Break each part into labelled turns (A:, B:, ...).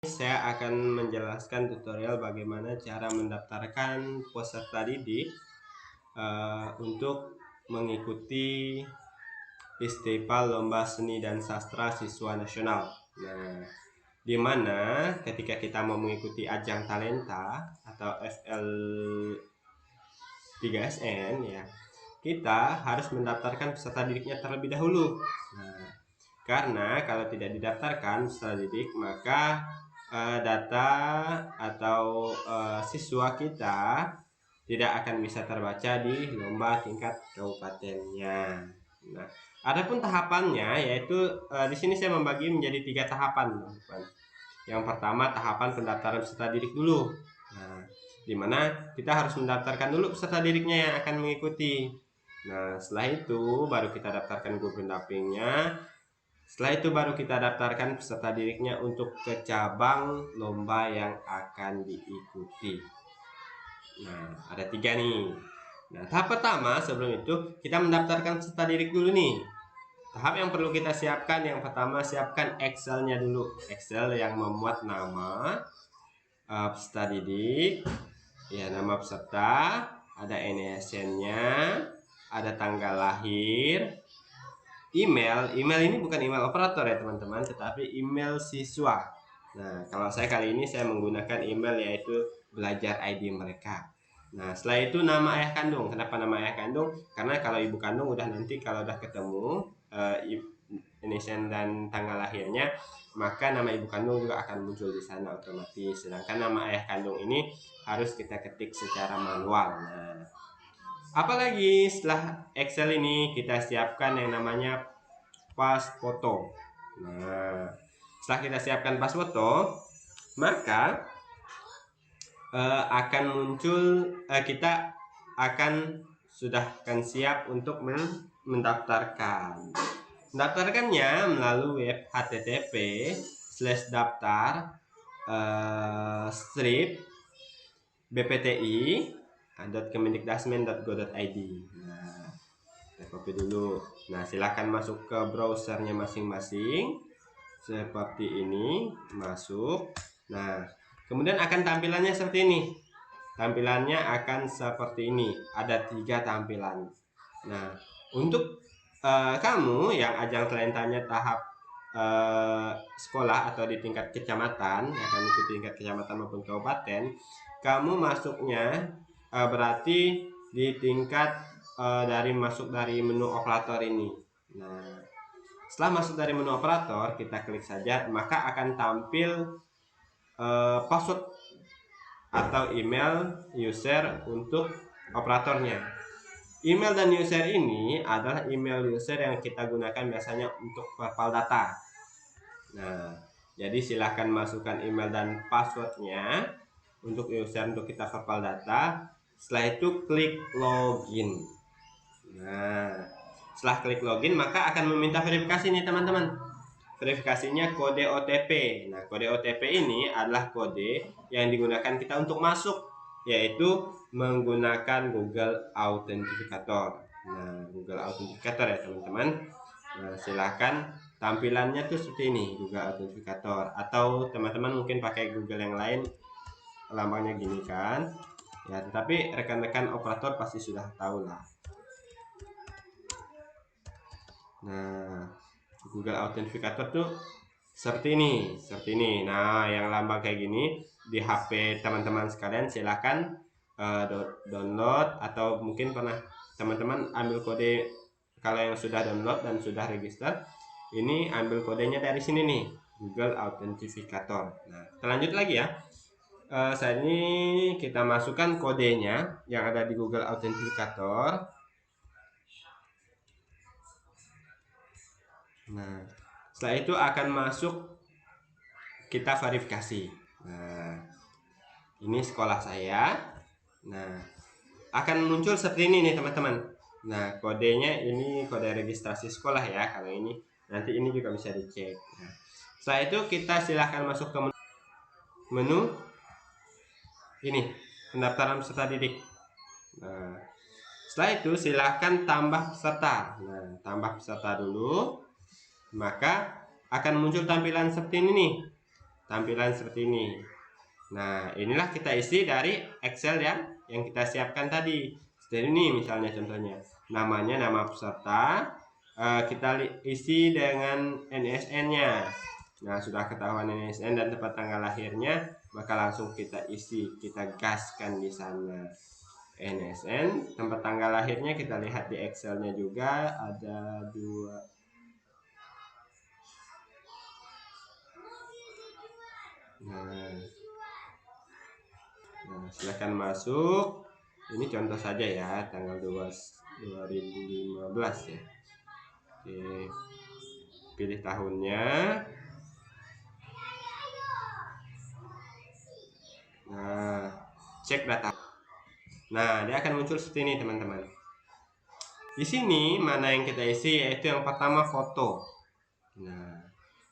A: Saya akan menjelaskan tutorial bagaimana cara mendaftarkan peserta didik untuk mengikuti Festival Lomba Seni dan Sastra Siswa Nasional. Nah, di mana ketika kita mau mengikuti ajang talenta atau FL3SN ya, kita harus mendaftarkan peserta didiknya terlebih dahulu. Nah, karena kalau tidak didaftarkan peserta didik, maka data atau siswa kita tidak akan bisa terbaca di lomba tingkat kabupatennya. Nah, adapun tahapannya yaitu di sini saya membagi menjadi 3 tahapan, teman-teman. Yang pertama tahapan pendaftaran peserta didik dulu. Nah, di mana kita harus mendaftarkan dulu peserta didiknya yang akan mengikuti. Nah, setelah itu baru kita daftarkan guru pendampingnya. Setelah itu baru kita daftarkan peserta didiknya untuk ke cabang lomba yang akan diikuti. Nah, ada 3 nih. Nah, tahap pertama sebelum itu kita mendaftarkan peserta didik dulu nih. Tahap yang perlu kita siapkan yang pertama, siapkan Excel-nya dulu. Excel yang memuat nama peserta didik, ya nama peserta, ada NISN-nya, ada tanggal lahir, email ini bukan email operator ya teman-teman, tetapi email siswa. Nah, kalau saya kali ini saya menggunakan email yaitu belajar ID mereka. Nah, setelah itu nama ayah kandung. Kenapa nama ayah kandung? Karena kalau ibu kandung udah nanti kalau udah ketemu NISN dan tanggal lahirnya, maka nama ibu kandung juga akan muncul di sana otomatis. Sedangkan nama ayah kandung ini harus kita ketik secara manual. Nah, apalagi setelah Excel ini kita siapkan yang namanya pas foto. Nah, setelah kita siapkan pas foto, maka akan muncul kita akan akan siap untuk mendaftarkan. Mendaftarkannya melalui web http://daftar strip bpti.kemendikdasmen.go.id. Nah, kita copy dulu. Nah, silakan masuk ke browsernya masing-masing seperti ini, masuk. Nah, kemudian akan tampilannya seperti ini. Tampilannya akan seperti ini. Ada 3 tampilan. Nah, untuk kamu yang ajang talentanya tahap sekolah atau di tingkat kecamatan, akan ke tingkat kecamatan maupun kabupaten, kamu masuknya berarti di tingkat masuk dari menu operator ini. Nah, setelah masuk dari menu operator, kita klik saja, maka akan tampil password atau email user untuk operatornya. Email dan user ini adalah email user yang kita gunakan biasanya untuk virtual data. Nah, jadi silahkan masukkan email dan passwordnya untuk user untuk kita virtual data. Setelah itu klik login. Nah, setelah klik login maka akan meminta verifikasi nih teman-teman. Verifikasinya kode OTP. Nah, kode OTP ini adalah kode yang digunakan kita untuk masuk, yaitu menggunakan Google Authenticator. Nah, Google Authenticator ya teman-teman. Nah, silahkan tampilannya tuh seperti ini, Google Authenticator. Atau teman-teman mungkin pakai Google yang lain, lambangnya gini kan. Ya, tetapi rekan-rekan operator pasti sudah tahu lah. Nah, Google Authenticator tuh seperti ini. Nah, yang lambang kayak gini di HP teman-teman sekalian silahkan download, atau mungkin pernah teman-teman ambil kode. Kalau yang sudah download dan sudah register, ini ambil kodenya dari sini nih, Google Authenticator. Nah, kita lanjut lagi ya. Saat ini kita masukkan kodenya yang ada di Google Authenticator. Nah, setelah itu akan masuk kita verifikasi. Nah, ini sekolah saya. Nah, akan muncul seperti ini nih teman-teman. Nah, kodenya ini kode registrasi sekolah ya. Kalau ini nanti ini juga bisa dicek. Nah, setelah itu kita silahkan masuk ke menu ini, pendaftaran peserta didik. Nah, setelah itu silahkan tambah peserta. Nah, tambah peserta dulu. Maka akan muncul tampilan seperti ini nih. tampilan seperti ini. Nah, inilah kita isi dari Excel yang kita siapkan tadi. Seperti ini misalnya contohnya. Namanya nama peserta, kita isi dengan NSN-nya. Nah, sudah ketahuan NSN dan tempat tanggal lahirnya, maka langsung kita isi, kita gaskan di sana. NSN, tempat tanggal lahirnya kita lihat di Excel-nya juga ada 2. Nah, silakan masuk. Ini contoh saja ya, tanggal 2015 ya. Oke, pilih tahunnya. Nah, cek data. Nah, dia akan muncul seperti ini teman-teman. Di sini mana yang kita isi, yaitu yang pertama foto. Nah,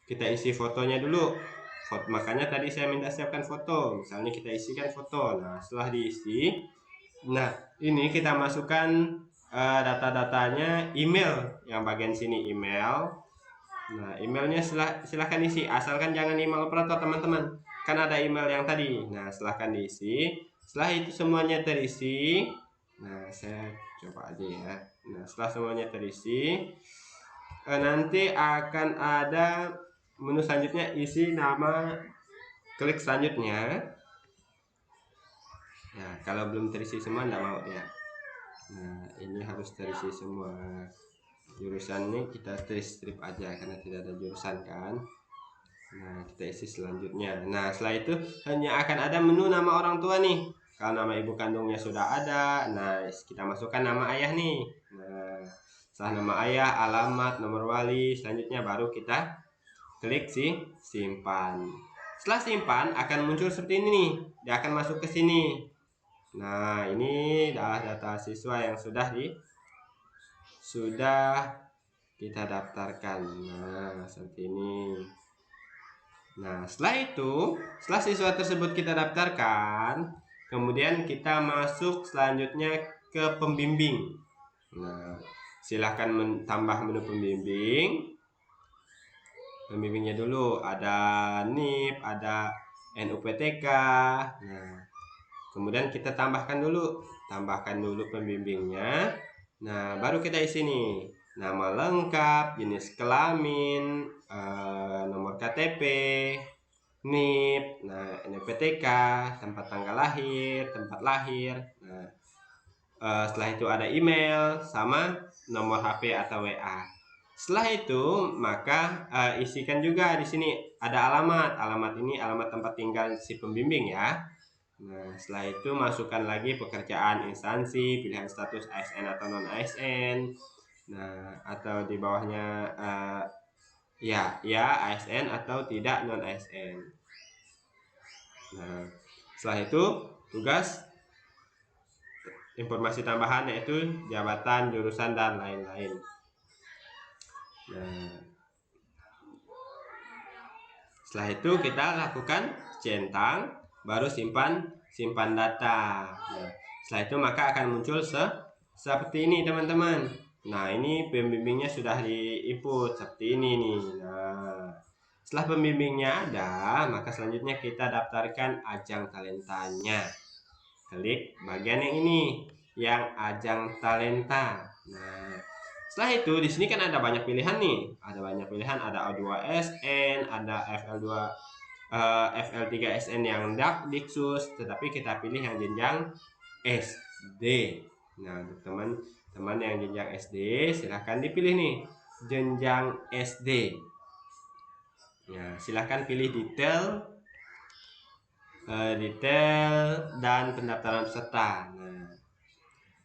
A: kita isi fotonya dulu. Makanya tadi saya minta siapkan foto. Misalnya kita isikan foto. Nah, setelah diisi, nah ini kita masukkan data-datanya, email yang bagian sini email. Nah, emailnya silahkan isi, asalkan jangan email operator teman-teman. Kan ada email yang tadi. Nah, silahkan diisi. Setelah itu semuanya terisi. Nah, saya coba aja ya. Nah, setelah semuanya terisi, nanti akan ada menu selanjutnya, isi nama, klik selanjutnya. Nah, kalau belum terisi semua enggak mau ya. Nah, ini harus terisi semua. Jurusannya kita strip aja karena tidak ada jurusan kan. Nah, kita isi selanjutnya. Nah, setelah itu hanya akan ada menu nama orang tua nih. Kalau nama ibu kandungnya sudah ada, nah kita masukkan nama ayah nih. Nah, setelah nama ayah, alamat, nomor wali, selanjutnya baru kita klik simpan. Setelah simpan akan muncul seperti ini nih. Dia akan masuk ke sini. Nah, ini adalah data siswa yang sudah kita daftarkan. Nah, seperti ini. Nah, setelah siswa tersebut kita daftarkan, kemudian kita masuk selanjutnya ke pembimbing. Nah, silahkan tambah menu pembimbing. Pembimbingnya dulu ada NIP, ada NUPTK. Nah, kemudian kita tambahkan dulu pembimbingnya. Nah, baru kita isi nih nama lengkap, jenis kelamin, nomor KTP, NIP, nah NPTK, tempat tanggal lahir, tempat lahir. Nah, setelah itu ada email sama nomor HP atau WA. Setelah itu maka isikan juga di sini ada alamat. Alamat ini alamat tempat tinggal si pembimbing ya. Nah, setelah itu masukkan lagi pekerjaan, instansi, pilihan status ASN atau non ASN. Nah, atau di bawahnya ya ASN atau tidak non ASN. Nah, setelah itu tugas informasi tambahan yaitu jabatan, jurusan dan lain-lain. Nah, setelah itu kita lakukan centang, baru simpan data. Nah, setelah itu maka akan muncul seperti ini teman-teman. Nah, ini pembimbingnya sudah di-input seperti ini nih. Nah, setelah pembimbingnya ada, maka selanjutnya kita daftarkan ajang talentanya. Klik bagian yang ini, yang ajang talenta. Nah, setelah itu di sini kan ada banyak pilihan nih. Ada banyak pilihan, ada A2SN, ada FL3SN yang Diksus, tetapi kita pilih yang jenjang SD. Nah, untuk teman-teman yang jenjang SD, silahkan dipilih nih jenjang SD. Ya, silahkan pilih detail dan pendaftaran peserta. Nah,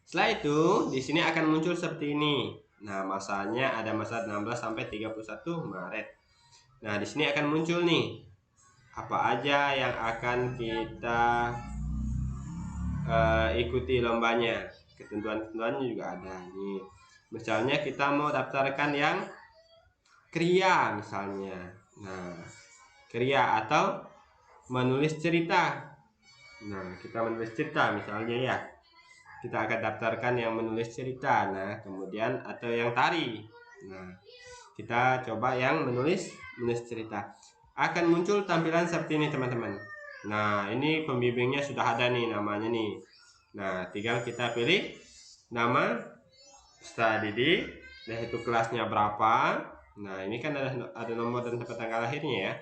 A: setelah itu di sini akan muncul seperti ini. Nah, masanya ada masa 16 sampai 31 Maret. Nah, di sini akan muncul nih apa aja yang akan kita ikuti lombanya. Ketentuan-ketentuannya juga ada nih. Misalnya kita mau daftarkan yang kriya misalnya. Nah, kriya atau menulis cerita. Nah, kita menulis cerita misalnya ya. Kita akan daftarkan yang menulis cerita. Nah, kemudian atau yang tari. Nah, kita coba yang menulis cerita. akan muncul tampilan seperti ini teman-teman. Nah, ini pembimbingnya sudah ada nih namanya nih. Nah, tinggal kita pilih nama peserta didik, yaitu kelasnya berapa. Nah, ini kan ada nomor dan tempat tanggal lahirnya ya.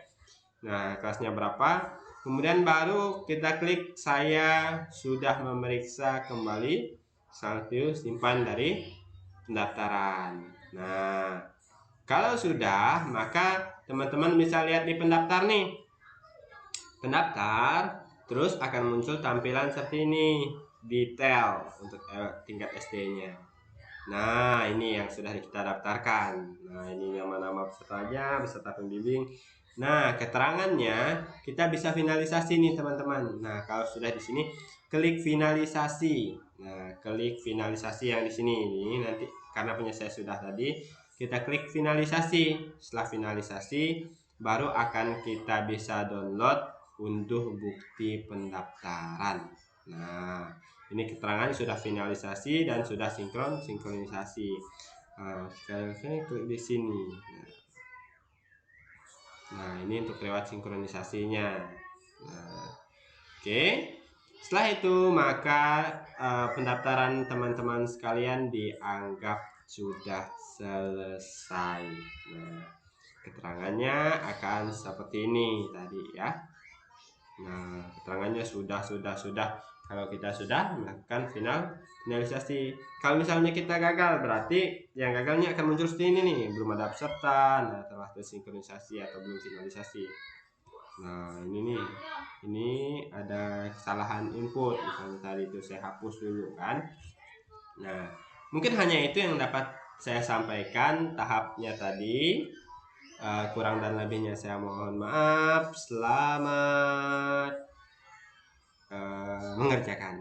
A: Nah, kelasnya berapa. Kemudian baru kita klik saya sudah memeriksa kembali saldo simpan dari pendaftaran. Nah, kalau sudah, maka teman-teman bisa lihat di pendaftar nih. Pendaftar, terus akan muncul tampilan seperti ini, detail untuk tingkat SD-nya. Nah, ini yang sudah kita daftarkan. Nah, ini nama-nama pesertanya, beserta pembimbing. Nah, keterangannya kita bisa finalisasi nih, teman-teman. Nah, kalau sudah di sini, klik finalisasi. Nah, klik finalisasi yang di sini ini nanti karena punya saya sudah tadi, kita klik finalisasi. Setelah finalisasi, baru akan kita bisa download unduh bukti pendaftaran. Nah, ini keterangan sudah finalisasi dan sudah sinkronisasi. Nah, sekarang klik di sini. Nah, ini untuk lewat sinkronisasinya. Nah, oke. Setelah itu maka pendaftaran teman-teman sekalian dianggap sudah selesai. Nah, keterangannya akan seperti ini tadi ya. Nah, keterangannya sudah. Kalau kita sudah melakukan finalisasi. Kalau misalnya kita gagal, berarti yang gagalnya akan muncul seperti ini nih, belum ada peserta, nah telah tersinkronisasi atau belum finalisasi. Nah, ini nih, ini ada kesalahan input, misalnya tadi itu saya hapus dulu kan. Nah, mungkin hanya itu yang dapat saya sampaikan tahapnya tadi. Kurang dan lebihnya saya mohon maaf. Selamat mengerjakan.